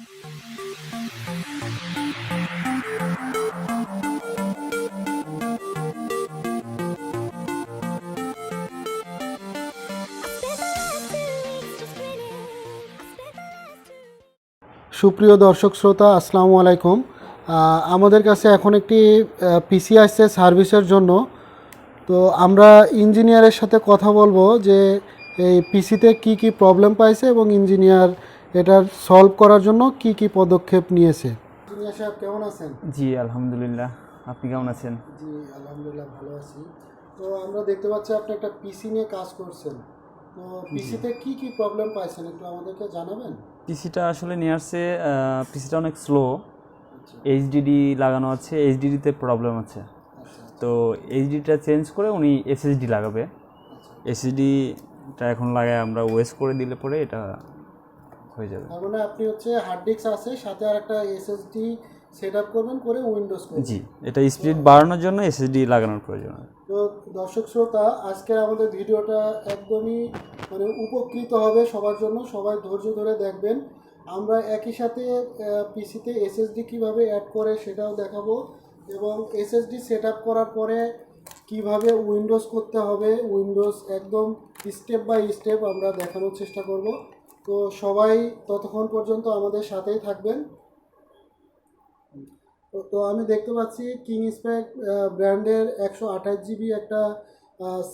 সুপ্রিয় দর্শক শ্রোতা, আসসালামু আলাইকুম। আমাদের কাছে এখন একটি পিসি আসছে সার্ভিসের জন্য। তো আমরা ইঞ্জিনিয়ারের সাথে কথা বলবো যে এই পিসিতে কি কি প্রবলেম পাইছে এবং ইঞ্জিনিয়ার এটার সলভ করার জন্য কি কি পদক্ষেপ নিয়েছে। ইঞ্জিনিয়ার সাহেব কেমন আছেন? জি আলহামদুলিল্লাহ, আপনি কেমন আছেন? জি আলহামদুলিল্লাহ ভালো আছি। তো আমরা দেখতে পাচ্ছি আপনি একটা পিসি নিয়ে কাজ করছেন। তো পিসিতে কি কি প্রবলেম পাইছেন একটু আমাদেরকে জানাবেন? পিসিটা আসলে নিয়ে আসছে, পিসিটা অনেক স্লো, এইচডিডি লাগানো আছে, এইচডিডিতে প্রবলেম আছে। তো এইচডিটা চেঞ্জ করে উনি এসএসডি লাগাবে। এসএসডিটা এখন লাগায় আমরা ওয়েস করে দিলে পরে এটা হয়ে যাবে। তার মানে আপনি হচ্ছে হার্ড ডিস্ক আছে সাথে আর একটা এসএসডি সেট আপ করবেন, করে উইন্ডোজ করবেন। জি, এটা স্পিড বাড়ানোর জন্য এসএসডি লাগানোর প্রয়োজন। তো দর্শক শ্রোতা, আজকের আমাদের ভিডিওটা একদমই মানে উপকৃত হবে সবার জন্য, সবাই ধৈর্য ধরে দেখবেন। আমরা একই সাথে পিসিতে এসএসডি কীভাবে অ্যাড করে সেটাও দেখাবো, এবং এসএসডি সেট আপ করার পরে কিভাবে উইন্ডোজ করতে হবে, উইন্ডোজ একদম স্টেপ বাই স্টেপ আমরা দেখানোর চেষ্টা করব। তো সবাই ততক্ষণ পর্যন্ত আমাদের সাথেই থাকবেন। তো আমি দেখতে পাচ্ছি কিংস্প্যাক ব্র্যান্ডের 128 জিবি একটা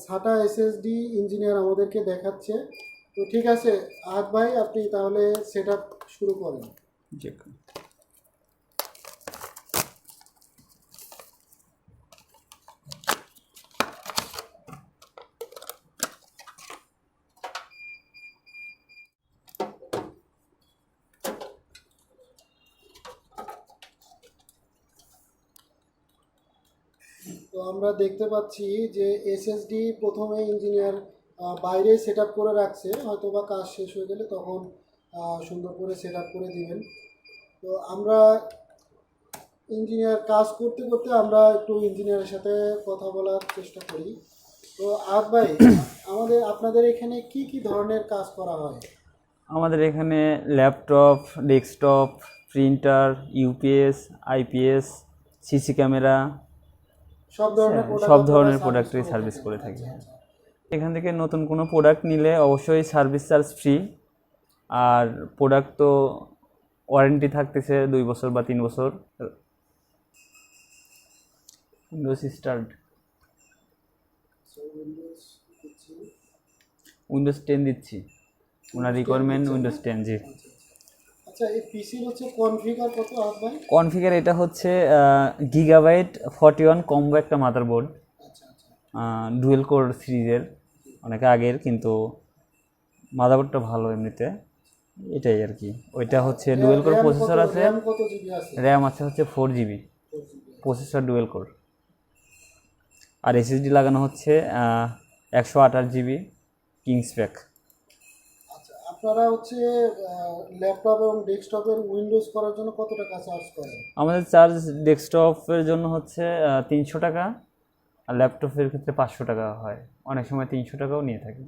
সাটা এসএসডি ইঞ্জিনিয়ার আমাদেরকে দেখাচ্ছে। তো ঠিক আছে আহাদ ভাই, আপনি তাহলে সেট আপ শুরু করেন। জি, তো আমরা দেখতে পাচ্ছি যে এসএসডি প্রথমে ইঞ্জিনিয়ার বাইরে সেট আপ করে রাখছে, হয়তো বা কাজ শেষ হয়ে গেলে তখন সুন্দর করে সেট আপ করে দিবেন। তো আমরা ইঞ্জিনিয়ার কাজ করতে করতে আমরা একটু ইঞ্জিনিয়ারের সাথে কথা বলার চেষ্টা করি। তো আহাদ ভাই, আপনাদের এখানে কি কি ধরনের কাজ করা হয়? আমাদের এখানে laptop, desktop, printer, UPS, IPS, CC camera, সব ধরনের প্রোডাক্টের সার্ভিস করে থাকি। এখান থেকে নতুন কোনো প্রোডাক্ট নিলে অবশ্যই সার্ভিস চার্জ ফ্রি, আর প্রোডাক্ট তো ওয়ারেন্টি থাকতেছে 2 বছর বা 3 বছর। উইন্ডোজ 10 দিচ্ছি, ওনার রিকোয়ারমেন্ট উইন্ডোজ 10। জি। আচ্ছা, এই পিসির হচ্ছে কনফিগার কত আহাদ ভাই? কনফিগার এটা হচ্ছে গিগাবাইট 41 কম্বো একটা মাদারবোর্ড, ডুয়েল কোর সিরিজের, অনেক আগের, কিন্তু মাদারবোর্ডটা ভালো এমনিতে, এটাই আর কি। ওইটা হচ্ছে ডুয়েল কোর প্রসেসর আছে, র্যাম আছে হচ্ছে 4 জিবি, প্রসেসর ডুয়েল কোর, আর এসএসডি লাগানো হচ্ছে 128 জিবি কিংস্প্যাক। আপনারা হচ্ছে ল্যাপটপ এবং ডেস্কটপের উইন্ডোজ করার জন্য কত টাকা চার্জ করেন? আমাদের চার্জ ডেস্কটপের জন্য হচ্ছে 300 টাকা, আর ল্যাপটপের ক্ষেত্রে 500 টাকা হয়, অনেক সময় 300 টাকাও নিয়ে থাকি।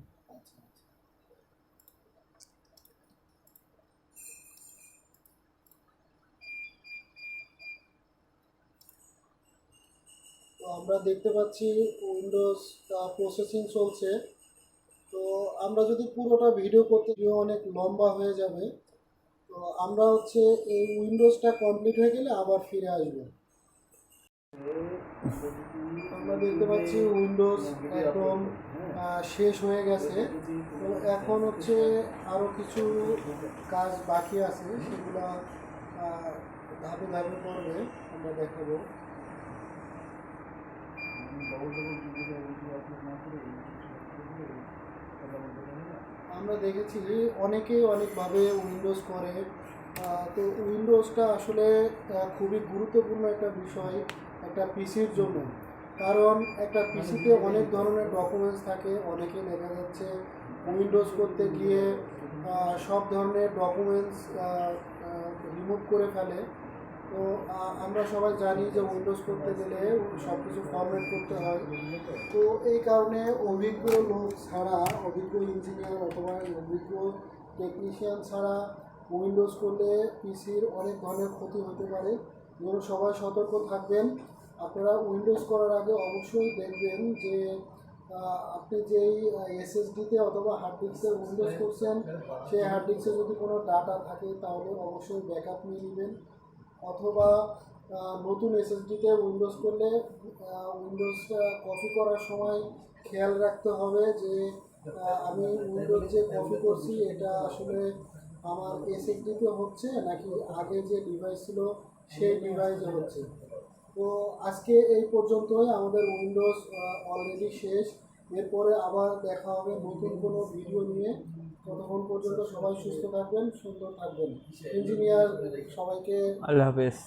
তো আমরা দেখতে পাচ্ছি উইন্ডোজ প্রসেসিং চলছে। তো আমরা যদি পুরোটা ভিডিও করতে গিয়ে অনেক লম্বা হয়ে যাবে। তো আমরা হচ্ছে এই উইন্ডোজটা কমপ্লিট হয়ে গেলে আবার ফিরে আসব। আমরা দেখতে পাচ্ছি উইন্ডোজ একদম শেষ হয়ে গেছে। তো এখন হচ্ছে আরও কিছু কাজ বাকি আছে, সেগুলো ধাপে ধাপে করবে, আমরা দেখাবো। আমরা দেখেছি অনেকেই অনেকভাবে উইন্ডোজ করে। তো উইন্ডোজটা আসলে খুবই গুরুত্বপূর্ণ একটা বিষয় একটা পিসির জন্য, কারণ একটা পিসিতে অনেক ধরনের ডকুমেন্টস থাকে। অনেকে দেখা যাচ্ছে উইন্ডোজ করতে গিয়ে সব ধরনের ডকুমেন্টস রিমুভ করে ফেলে। তো আমরা সবাই জানি যে উইন্ডোজ করতে গেলে সব কিছু ফরম্যাট করতে হয়। তো এই কারণে অভিজ্ঞ লোক ছাড়া, অভিজ্ঞ ইঞ্জিনিয়ার অথবা অভিজ্ঞ টেকনিশিয়ান ছাড়া উইন্ডোজ করলে পিসির অনেক ধরনের ক্ষতি হতে পারে। যেন সবাই সতর্ক থাকবেন। আপনারা উইন্ডোজ করার আগে অবশ্যই দেখবেন যে আপনি যেই এসএসডিতে অথবা হার্ড ডিস্কে উইন্ডোজ করছেন সেই হার্ড ডিস্কে যদি কোনো ডাটা থাকে তাহলে অবশ্যই ব্যাকআপ নিয়ে নেবেন। অথবা নতুন এসএসডিতে উইন্ডোজ করলে উইন্ডোজটা কপি করার সময় খেয়াল রাখতে হবে যে আমি উইন্ডোজ যে কপি করছি এটা আসলে আমার এসএসডিতে হচ্ছে নাকি আগে যে ডিভাইস ছিল সেই ডিভাইসে হচ্ছে। তো আজকে এই পর্যন্তই, আমাদের উইন্ডোজ অলরেডি শেষ। এরপরে আবার দেখা হবে নতুন কোনো ভিডিও নিয়ে। ততক্ষণ পর্যন্ত সবাই সুস্থ থাকবেন, সুন্দর থাকবেন। ইঞ্জিনিয়ার সবাইকে আল্লাহ হাফেজ।